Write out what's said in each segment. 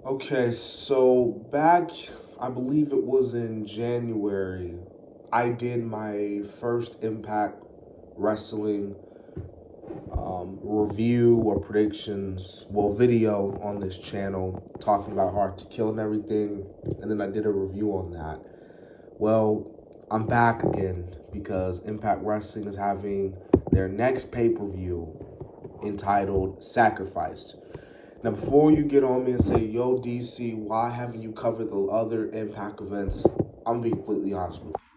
Okay, so back, I believe it was in January, I did my first Impact Wrestling review or predictions, well, video on this channel talking about Hard to Kill and everything, and then I did a review on that. Well, I'm back again because Impact Wrestling is having their next pay per view entitled Sacrifice. Now, before you get on me and say, yo, DC, why haven't you covered the other Impact events? I'm gonna be completely honest with you.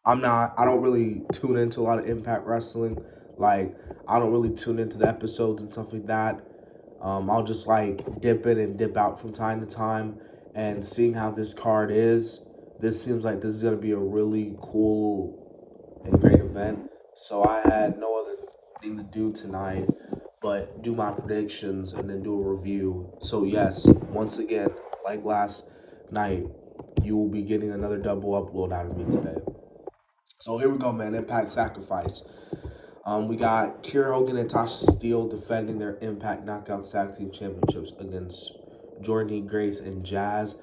I don't really tune into a lot of Impact Wrestling. Like, I don't really tune into the episodes and stuff like that. I'll just like dip in and dip out from time to time. And seeing how this card is, this seems like this is gonna be a really cool and great event. So I had no other thing to do tonight but do my predictions and then do a review. So yes, once again, like last night, you will be getting another double upload out of me today. So here we go, man. Impact Sacrifice. We got Kiera Hogan and Tasha Steele defending their Impact Knockouts Tag Team Championships against Jordynne Grace and Jazz.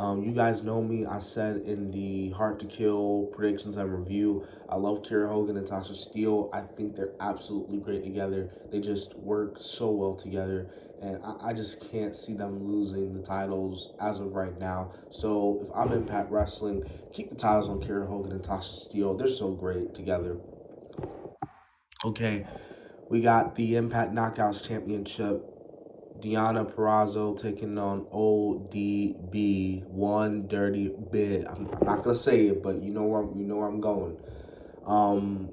You guys know me. I said in the Hard to Kill predictions and review, I love Kiera Hogan and Tasha Steele. I think they're absolutely great together. They just work so well together, and I just can't see them losing the titles as of right now. So if I'm Impact Wrestling, keep the titles on Kiera Hogan and Tasha Steele. They're so great together. Okay, we got the Impact Knockouts Championship. Deonna Purrazzo taking on ODB, one dirty bit. I'm not gonna say it, but you know where I'm going. Um,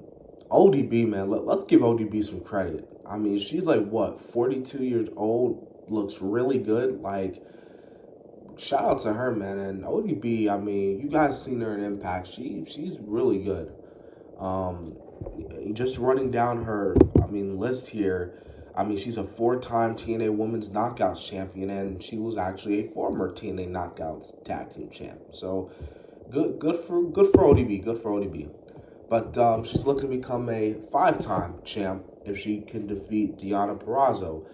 ODB, man, let's give ODB some credit. I mean, she's like what, 42 years old, looks really good. Like, shout out to her, man. And ODB, I mean, you guys seen her in Impact. She's really good. Um, just running down her, I mean, list here. I mean, she's a four-time TNA Women's Knockouts champion, and she was actually a former TNA Knockouts Tag Team champ. So, good for ODB, good for ODB. But she's looking to become a five-time champ if she can defeat Deonna Purrazzo.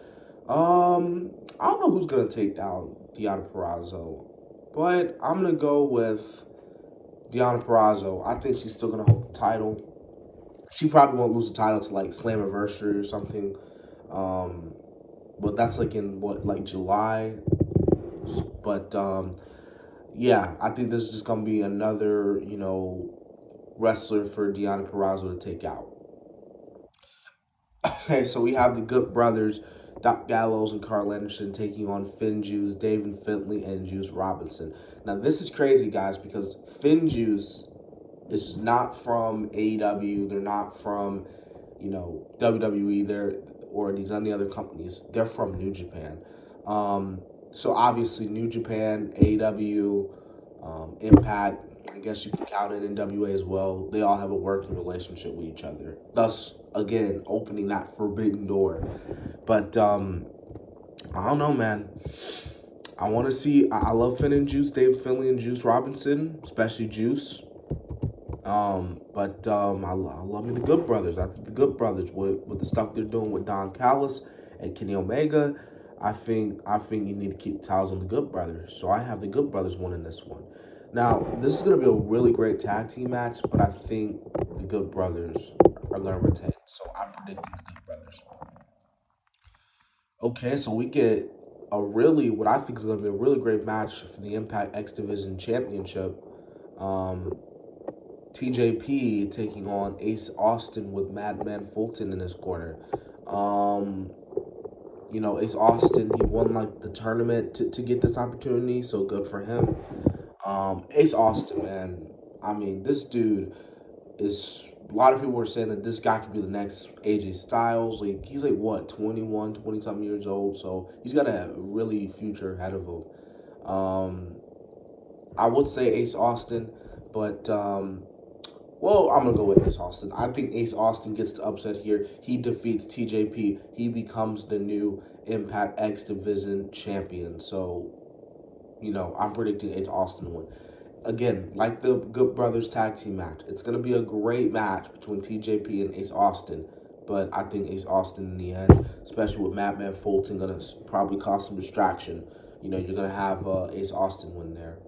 I don't know who's gonna take down Deonna Purrazzo, but I'm gonna go with Deonna Purrazzo. I think she's still gonna hold the title. She probably won't lose the title to like Slammiversary or something. Um, but that's like in what, like July. But yeah, I think this is just gonna be another wrestler for Deonna Purrazzo to take out. Okay, so we have the Good Brothers, Doc Gallows and Carl Anderson taking on Finn Juice, David Finley, and Juice Robinson. Now this is crazy, guys, because Finn Juice is not from AEW. They're not from WWE. They're or these any other companies. They're from New Japan. So obviously New Japan, AEW, Impact. I guess you can count it in WA as well. They all have a working relationship with each other. Thus, again, opening that forbidden door. But I don't know, man. I want to see. I love Finn and Juice, Dave Finley and Juice Robinson, especially Juice. I love me the Good Brothers. I think the Good Brothers with the stuff they're doing with Don Callis and Kenny Omega, I think you need to keep ties on the Good Brothers. So I have the Good Brothers winning this one. Now this is gonna be a really great tag team match, but I think the Good Brothers are gonna retain. So I'm predicting the Good Brothers. Okay, so we get a really what I think is gonna be a really great match for the Impact X Division Championship. Um, TJP taking on Ace Austin with Madman Fulton in his corner. Um, Ace Austin, he won like the tournament to get this opportunity, so good for him. Ace Austin, man, I mean, this dude is. A lot of people were saying that this guy could be the next AJ Styles. Like he's like what, 21, 20 something years old, so he's got a really future ahead of him. I would say Ace Austin, but well, I'm gonna go with Ace Austin. I think Ace Austin gets the upset here. He defeats TJP. He becomes the new Impact X Division champion. So, I'm predicting Ace Austin win. Again, like the Good Brothers tag team match, it's gonna be a great match between TJP and Ace Austin. But I think Ace Austin in the end, especially with Madman Fulton, gonna probably cause some distraction you're gonna have Ace Austin win there.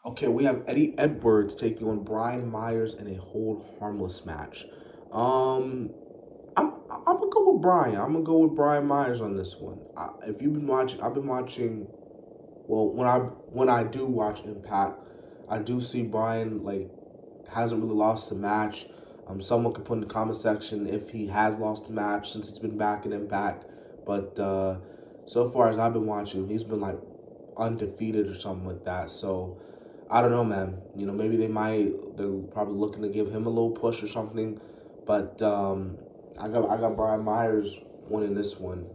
Okay, we have Eddie Edwards taking on Brian Myers in a hold harmless match. Um, I'm gonna go with Brian. I'm gonna go with Brian Myers on this one. If you've been watching, I've been watching. Well, when I do watch Impact, I do see Brian hasn't really lost a match. Someone could put in the comment section if he has lost a match since he's been back in Impact. But so far as I've been watching, he's been like undefeated or something like that. So I don't know, man. Maybe they're probably looking to give him a little push or something. But I got Brian Myers winning this one.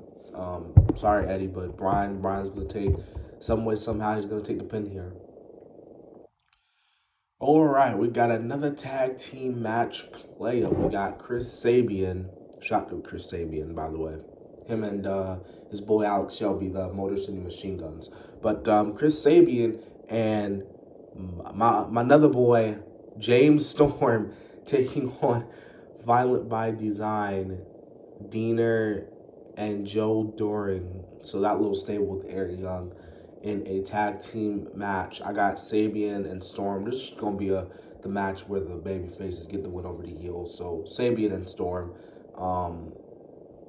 Sorry, Eddie, but Brian's gonna take some way somehow he's gonna take the pin here. All right, we got another tag team match player. We got Chris Sabian. Shout out to Chris Sabian, by the way. Him and his boy Alex Shelby, the Motor City Machine Guns. But Chris Sabian and my another boy James Storm taking on Violent by Design, Diener and Joe Doring. So that little stable with Eric Young in a tag team match. I got Sabian and Storm. This is gonna be the match where the baby faces get the win over the heels. So Sabian and Storm.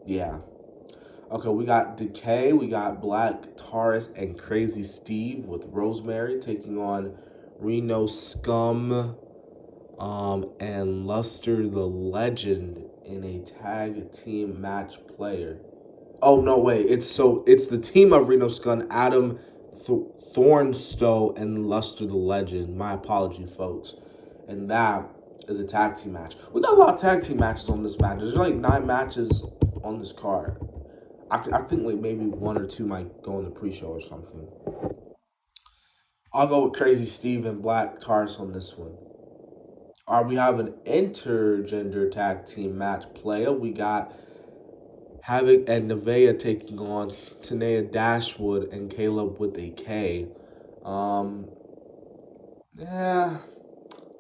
Yeah. Okay, we got Decay, we got Black Taurus and Crazy Steve with Rosemary taking on Reno Scum and Luster the Legend in a tag team match player. Oh no, wait! It's the team of Reno Scum, Adam Thornstowe, and Luster the Legend. My apology, folks. And that is a tag team match. We got a lot of tag team matches on this match. There's like 9 matches on this card. I think like maybe 1 or 2 might go in the pre-show or something. I'll go with Crazy Steve and Black Taurus on this one. All right, we have an intergender tag team match player. We got Havoc and Nevaeh taking on Tanea Dashwood and Caleb with a K. Yeah,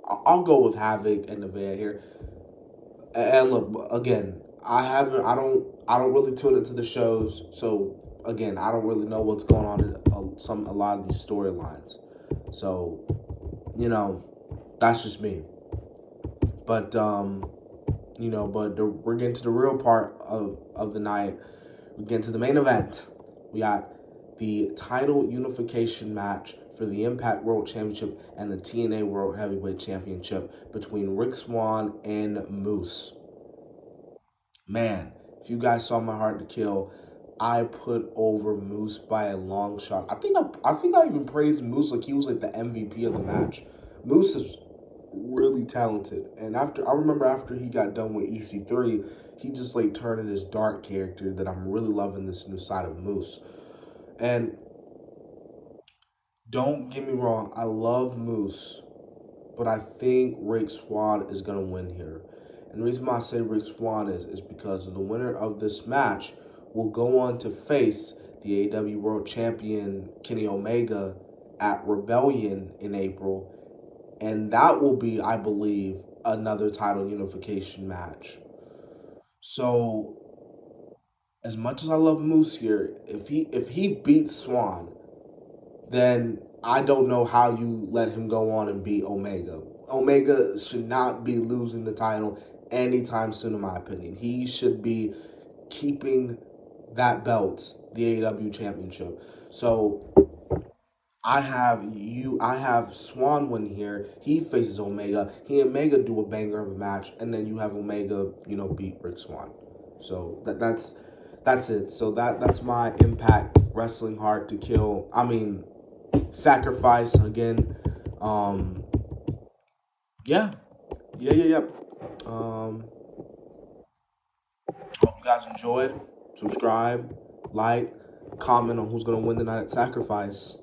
I'll go with Havoc and Nevaeh here. And look, again, I don't really tune into the shows, so again, I don't really know what's going on in a lot of these storylines. So, that's just me. But we're getting to the real part of the night. We get to the main event. We got the title unification match for the Impact World Championship and the TNA World Heavyweight Championship between Rick Swann and Moose. Man, if you guys saw My Heart to Kill, I put over Moose by a long shot. I think I even praised Moose like he was like the MVP of the match. Moose is really talented, and I remember after he got done with EC3, he just like turned in this dark character that I'm really loving this new side of Moose. And don't get me wrong, I love Moose, but I think Rick Swann is gonna win here. And the reason why I say Rick Swann is because the winner of this match will go on to face the AEW World Champion Kenny Omega at Rebellion in April, and that will be, I believe, another title unification match. So, as much as I love Moose here, if he beats Swann, then I don't know how you let him go on and beat Omega. Omega should not be losing the title anytime soon, in my opinion. He should be keeping that belt, the AEW Championship. So I have Swann win here. He faces Omega. He and Omega do a banger of a match, and then you have Omega, beat Rick Swann. So that's it. So that's my Impact Wrestling Hard to Kill. I mean, Sacrifice again. Yeah, yeah. Hope you guys enjoyed. Subscribe, like, comment on who's gonna win the night at Sacrifice.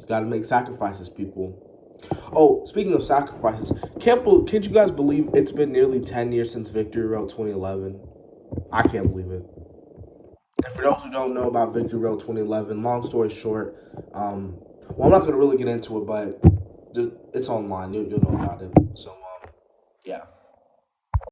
You gotta make sacrifices, people. Oh, speaking of sacrifices, can't you guys believe it's been nearly 10 years since Victory Road 2011? I can't believe it. And for those who don't know about Victory Road 2011, long story short, well, I'm not gonna really get into it, but it's online. You'll know about it. So, yeah.